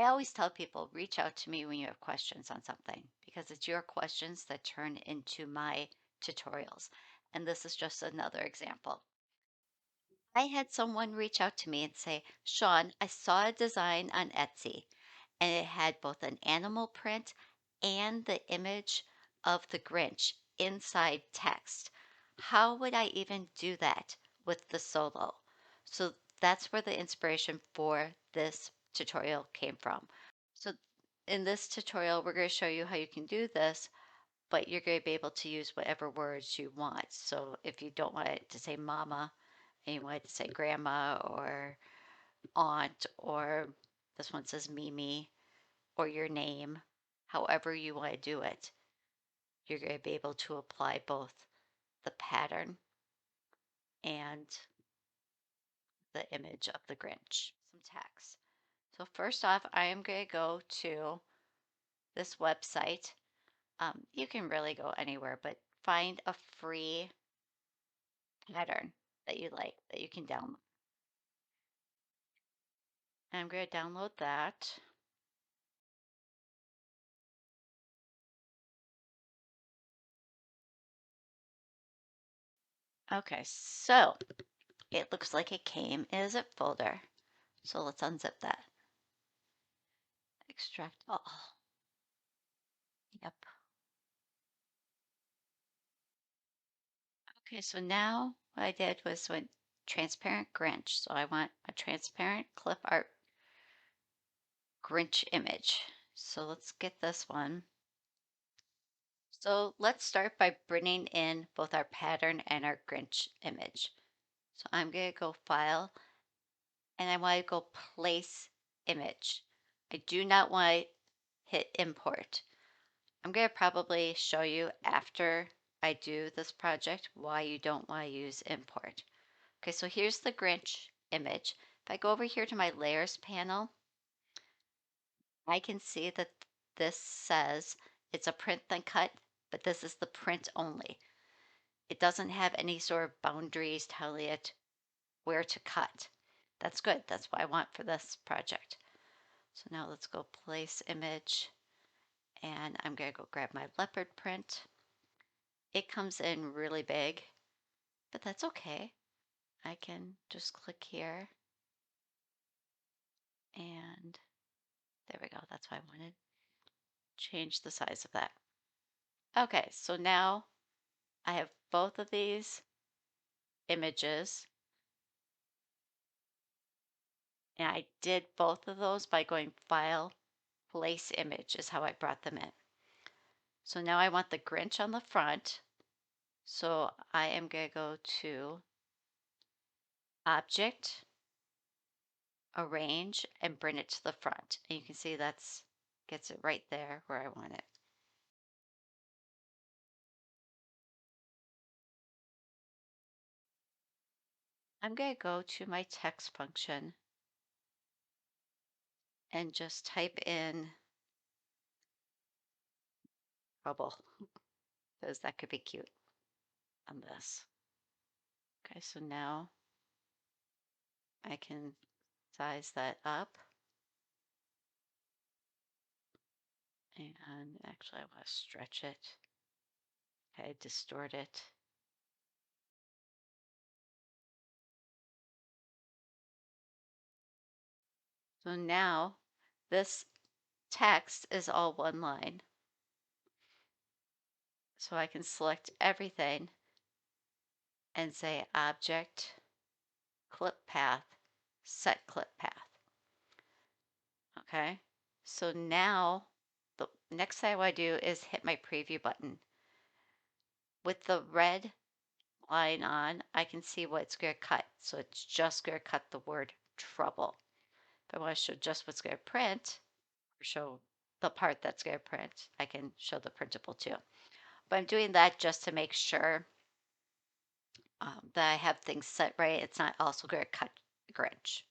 I always tell people reach out to me when you have questions on something because it's your questions that turn into my tutorials. And this is just another example. I had someone reach out to me and say, Sean, I saw a design on Etsy and it had both an animal print and the image of the Grinch inside text. How would I even do that with the solo? So that's where the inspiration for this tutorial came from. So in this tutorial, we're going to show you how you can do this, but you're going to be able to use whatever words you want. So if you don't want it to say mama and you want it to say grandma or aunt, or this one says Mimi, or your name, however you want to do it, you're going to be able to apply both the pattern and the image of the Grinch. Some text. So first off, I am going to go to this website. You can really go anywhere, but find a free pattern that you like that you can download. And I'm going to download that. Okay, so it looks like it came in a zip folder. So let's unzip that. Extract all. Yep. Okay, so now what I did was went transparent Grinch. So I want a transparent clip art Grinch image. So let's get this one. So let's start by bringing in both our pattern and our Grinch image. So I'm going to go File, and I want to go Place Image. I do not want to hit Import. I'm going to probably show you after I do this project why you don't want to use Import. Okay, so here's the Grinch image. If I go over here to my Layers panel, I can see that this says it's a print then cut, but this is the print only. It doesn't have any sort of boundaries telling it where to cut. That's good. That's what I want for this project. So now let's go Place Image, and I'm going to go grab my leopard print. It comes in really big, but that's okay. I can just click here, and there we go. That's what I wanted. Change the size of that. Okay, so now I have both of these images, and I did both of those by going File, Place Image is how I brought them in. So now I want the Grinch on the front. So I am going to go to Object, Arrange, and bring it to the front. And you can see that's gets it right there where I want it. I'm going to go to my text function and just type in trouble because that could be cute on this. Okay, so now I can size that up. And actually, I want to stretch it. Okay, distort it. So now this text is all one line. So I can select everything and say Object, Clip Path, Set Clip Path. Okay, so now the next thing I want to do is hit my preview button. With the red line on, I can see what it's going to cut. So it's just going to cut the word trouble. If I want to show just what's going to print, or show the part that's going to print, I can show the printable too. But I'm doing that just to make sure that I have things set right. It's not also going to cut Grinch.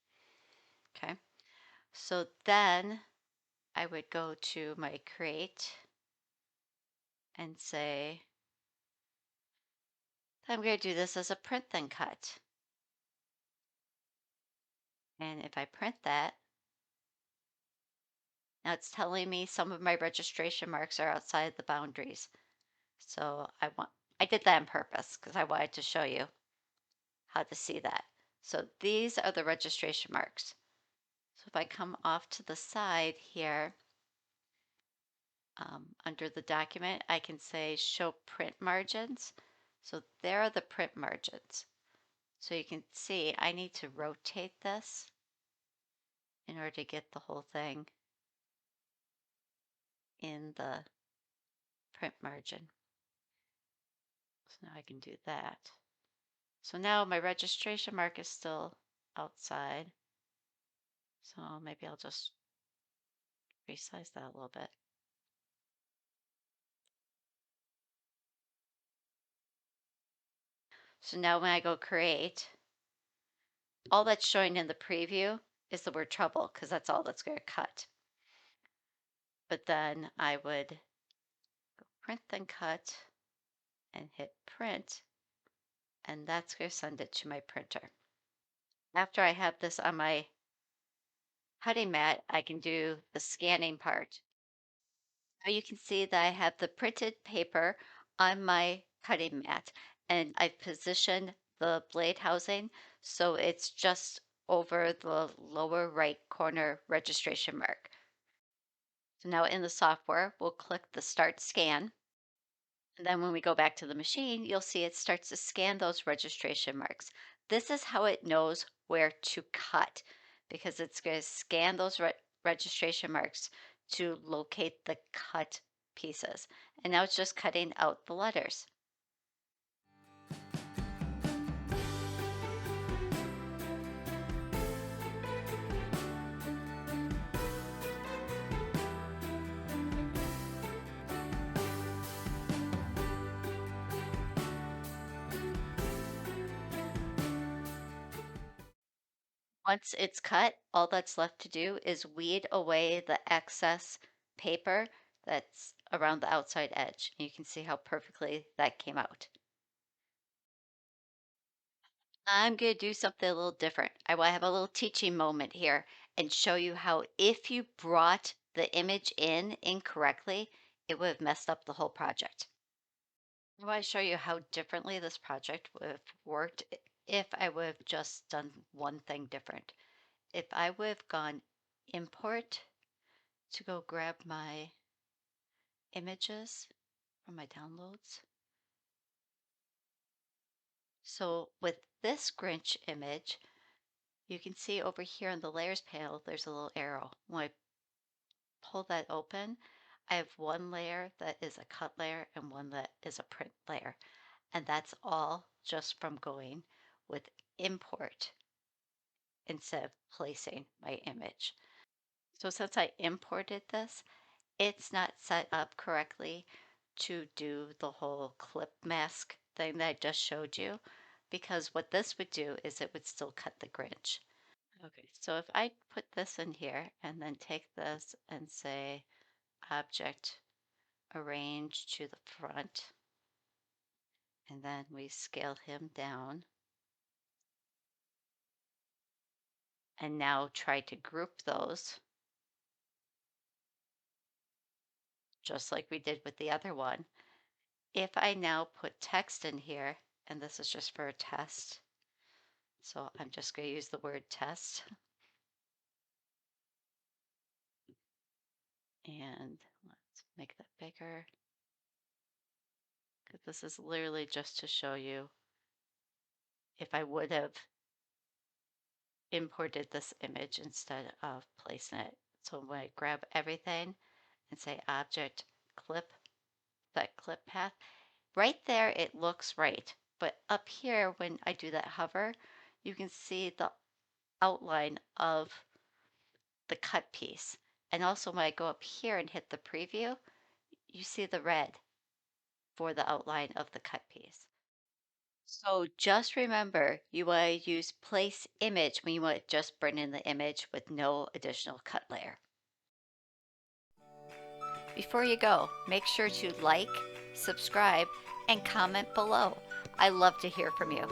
Okay, so then I would go to my Create and say, I'm going to do this as a print then cut. And if I print that, Now it's telling me some of my registration marks are outside the boundaries. So I did that on purpose because I wanted to show you how to see that. So these are the registration marks. So if I come off to the side here, under the document, I can say show print margins. So there are the print margins. So you can see I need to rotate this in order to get the whole thing in the print margin. So now I can do that. So now my registration mark is still outside. So maybe I'll just resize that a little bit. So now when I go create, all that's showing in the preview is the word trouble because that's all that's going to cut. But then I would go print then cut and hit print, and that's going to send it to my printer. After I have this on my cutting mat, I can do the scanning part. Now you can see that I have the printed paper on my cutting mat, and I've positioned the blade housing so it's just over the lower right corner registration mark. So now in the software, we'll click the Start Scan. And then when we go back to the machine, you'll see it starts to scan those registration marks. This is how it knows where to cut because it's going to scan those registration marks to locate the cut pieces. And now it's just cutting out the letters. Once it's cut, all that's left to do is weed away the excess paper that's around the outside edge. You can see how perfectly that came out. I'm going to do something a little different. I want to have a little teaching moment here and show you how if you brought the image in incorrectly, it would have messed up the whole project. I want to show you how differently this project would have worked if I would have just done one thing different. If I would have gone import to go grab my images from my downloads. So with this Grinch image, you can see over here in the layers panel, there's a little arrow. When I pull that open, I have one layer that is a cut layer and one that is a print layer. And that's all just from going with import instead of placing my image. So since I imported this, it's not set up correctly to do the whole clip mask thing that I just showed you, because what this would do is it would still cut the Grinch. Okay, so if I put this in here and then take this and say object arrange to the front, and then we scale him down, and now try to group those just like we did with the other one. If I now put text in here, and this is just for a test, so I'm just going to use the word test. And let's make that bigger. This is literally just to show you if I would have imported this image instead of placing it. So when I grab everything and say object clip, that clip path, right there it looks right. But up here when I do that hover, you can see the outline of the cut piece. And also when I go up here and hit the preview, you see the red for the outline of the cut piece. So just remember, you want to use place image when you want to just bring in the image with no additional cut layer. Before you go, make sure to like, subscribe, and comment below. I love to hear from you.